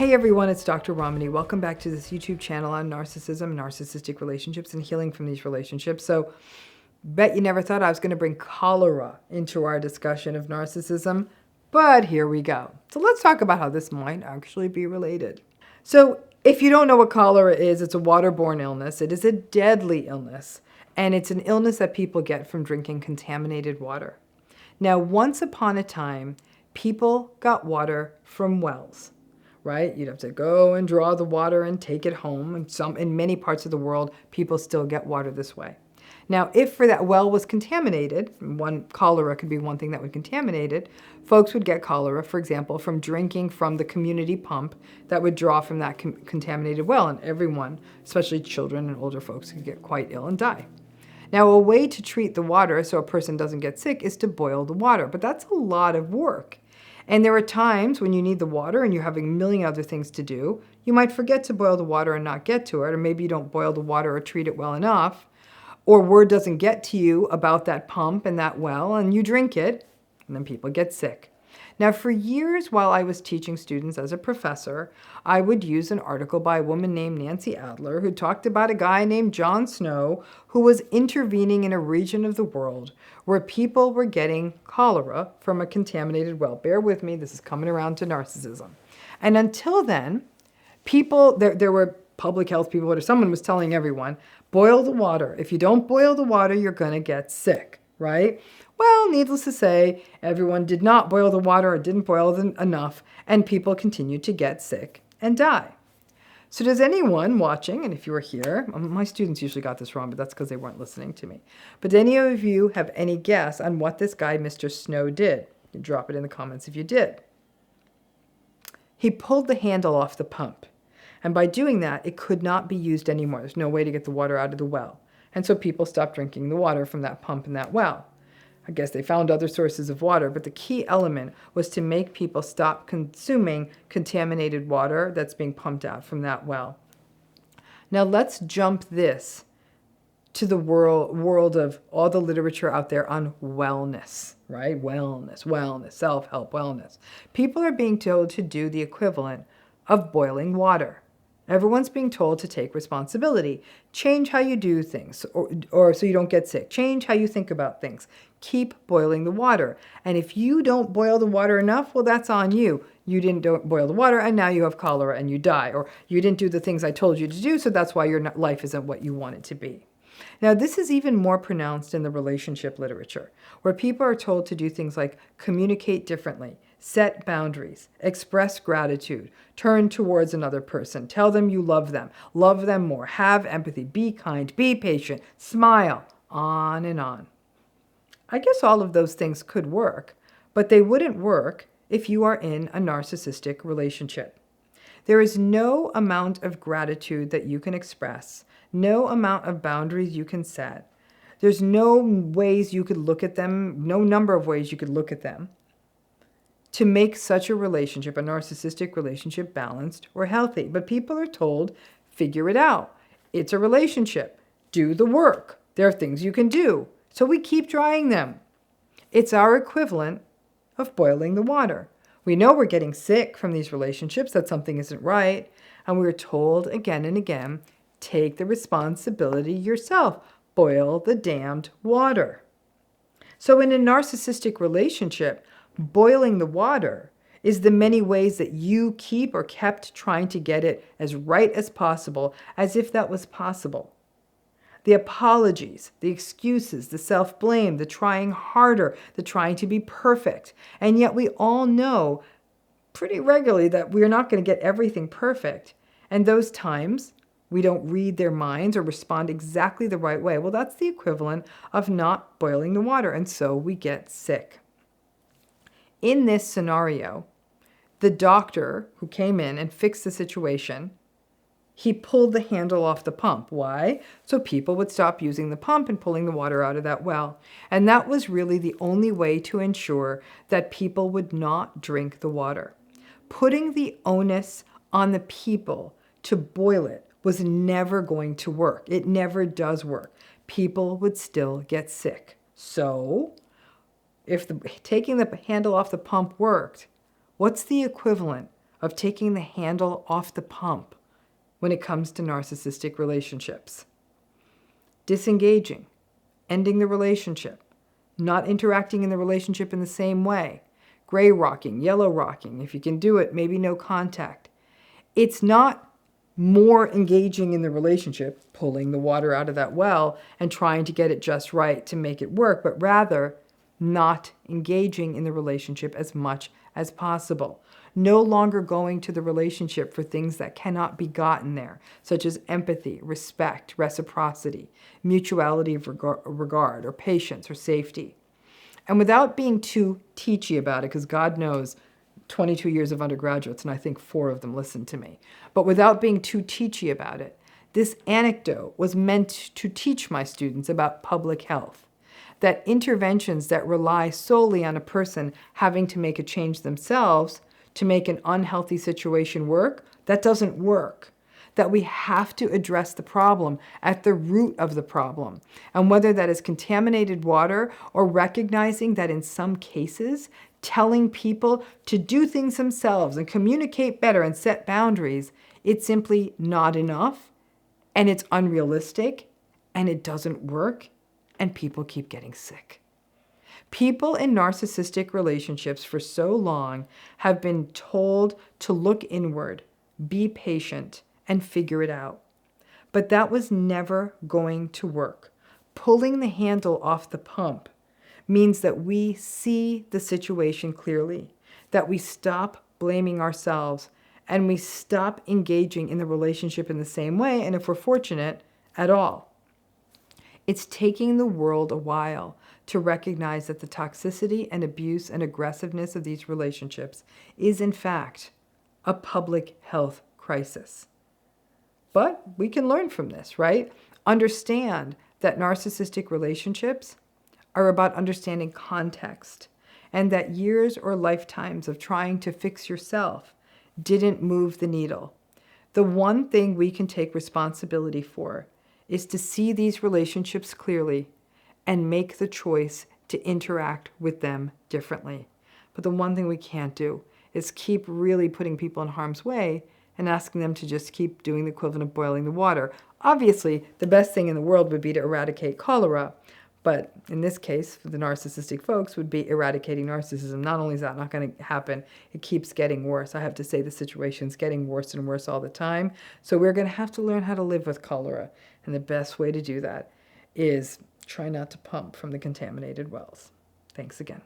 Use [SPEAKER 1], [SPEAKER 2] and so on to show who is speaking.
[SPEAKER 1] Hey everyone, it's Dr. Ramani. Welcome back to this YouTube channel on narcissism, narcissistic relationships, and healing from these relationships. So, bet you never thought I was going to bring cholera into our discussion of narcissism, but here we go. So let's talk about how this might actually be related. So if you don't know what cholera is, it's a waterborne illness. It is a deadly illness, and it's an illness that people get from drinking contaminated water. Now, once upon a time, people got water from wells. Right? You'd have to go and draw the water and take it home. And in many parts of the world, people still get water this way. Now, if for that well was contaminated, cholera could be one thing that would contaminate it, folks would get cholera, for example, from drinking from the community pump that would draw from that contaminated well. And everyone, especially children and older folks, could get quite ill and die. Now, a way to treat the water so a person doesn't get sick is to boil the water, but that's a lot of work. And there are times when you need the water and you're having a million other things to do. You might forget to boil the water and not get to it, or maybe you don't boil the water or treat it well enough, or word doesn't get to you about that pump and that well, and you drink it, and then people get sick. Now, for years while I was teaching students as a professor, I would use an article by a woman named Nancy Adler who talked about a guy named John Snow who was intervening in a region of the world where people were getting cholera from a contaminated well. Bear with me, this is coming around to narcissism. And until then, there were public health people, or someone was telling everyone, boil the water. If you don't boil the water, you're going to get sick, right? Well, needless to say, everyone did not boil the water or didn't boil them enough, and people continued to get sick and die. So does anyone watching, and if you were here, my students usually got this wrong, but that's because they weren't listening to me. But do any of you have any guess on what this guy, Mr. Snow, did? You drop it in the comments if you did. He pulled the handle off the pump. And by doing that, it could not be used anymore. There's no way to get the water out of the well. And so people stopped drinking the water from that pump and that well. I guess they found other sources of water, but the key element was to make people stop consuming contaminated water that's being pumped out from that well. Now let's jump this to the world of all the literature out there on wellness, right? Wellness, self-help, wellness. People are being told to do the equivalent of boiling water. Everyone's being told to take responsibility. Change how you do things, or so you don't get sick. Change how you think about things. Keep boiling the water. And if you don't boil the water enough, well, that's on you. You didn't boil the water, and now you have cholera and you die. Or you didn't do the things I told you to do, so that's why your life isn't what you want it to be. Now, this is even more pronounced in the relationship literature, where people are told to do things like communicate differently, set boundaries, express gratitude, turn towards another person, tell them you love them more, have empathy, be kind, be patient, smile, on and on. I guess all of those things could work, but they wouldn't work if you are in a narcissistic relationship. There is no amount of gratitude that you can express, no amount of boundaries you can set. There's no ways you could look at them, no number of ways you could look at them to make such a relationship, a narcissistic relationship, balanced or healthy. But people are told, figure it out. It's a relationship. Do the work. There are things you can do. So we keep trying them. It's our equivalent of boiling the water. We know we're getting sick from these relationships, that something isn't right, and we're told again and again, take the responsibility yourself. Boil the damned water. So in a narcissistic relationship, boiling the water is the many ways that you keep or kept trying to get it as right as possible, as if that was possible. The apologies, the excuses, the self-blame, the trying harder, the trying to be perfect. And yet we all know pretty regularly that we're not going to get everything perfect. And those times we don't read their minds or respond exactly the right way. Well, that's the equivalent of not boiling the water, and so we get sick. In this scenario, the doctor who came in and fixed the situation, he pulled the handle off the pump. Why? So people would stop using the pump and pulling the water out of that well. And that was really the only way to ensure that people would not drink the water. Putting the onus on the people to boil it was never going to work. It never does work. People would still get sick. So if taking the handle off the pump worked, what's the equivalent of taking the handle off the pump when it comes to narcissistic relationships. Disengaging, ending the relationship, not interacting in the relationship in the same way, gray rocking, yellow rocking, if you can do it, maybe no contact. It's not more engaging in the relationship, pulling the water out of that well and trying to get it just right to make it work, but rather not engaging in the relationship as much as possible. No longer going to the relationship for things that cannot be gotten there, such as empathy, respect, reciprocity, mutuality of regard, or patience, or safety. And without being too teachy about it, because God knows 22 years of undergraduates, and I think 4 of them listened to me, but without being too teachy about it, this anecdote was meant to teach my students about public health, that interventions that rely solely on a person having to make a change themselves to make an unhealthy situation work, that doesn't work. That we have to address the problem at the root of the problem. And whether that is contaminated water or recognizing that in some cases, telling people to do things themselves and communicate better and set boundaries, it's simply not enough, and it's unrealistic, and it doesn't work, and people keep getting sick. People in narcissistic relationships for so long have been told to look inward, be patient, and figure it out. But that was never going to work. Pulling the handle off the pump means that we see the situation clearly, that we stop blaming ourselves, and we stop engaging in the relationship in the same way, and if we're fortunate, at all. It's taking the world a while to recognize that the toxicity and abuse and aggressiveness of these relationships is, in fact, a public health crisis. But we can learn from this, right? Understand that narcissistic relationships are about understanding context, and that years or lifetimes of trying to fix yourself didn't move the needle. The one thing we can take responsibility for is to see these relationships clearly and make the choice to interact with them differently. But the one thing we can't do is keep really putting people in harm's way and asking them to just keep doing the equivalent of boiling the water. Obviously, the best thing in the world would be to eradicate cholera, but in this case, for the narcissistic folks, would be eradicating narcissism. Not only is that not going to happen, it keeps getting worse. I have to say the situation's getting worse and worse all the time. So we're going to have to learn how to live with cholera. And the best way to do that is try not to pump from the contaminated wells. Thanks again.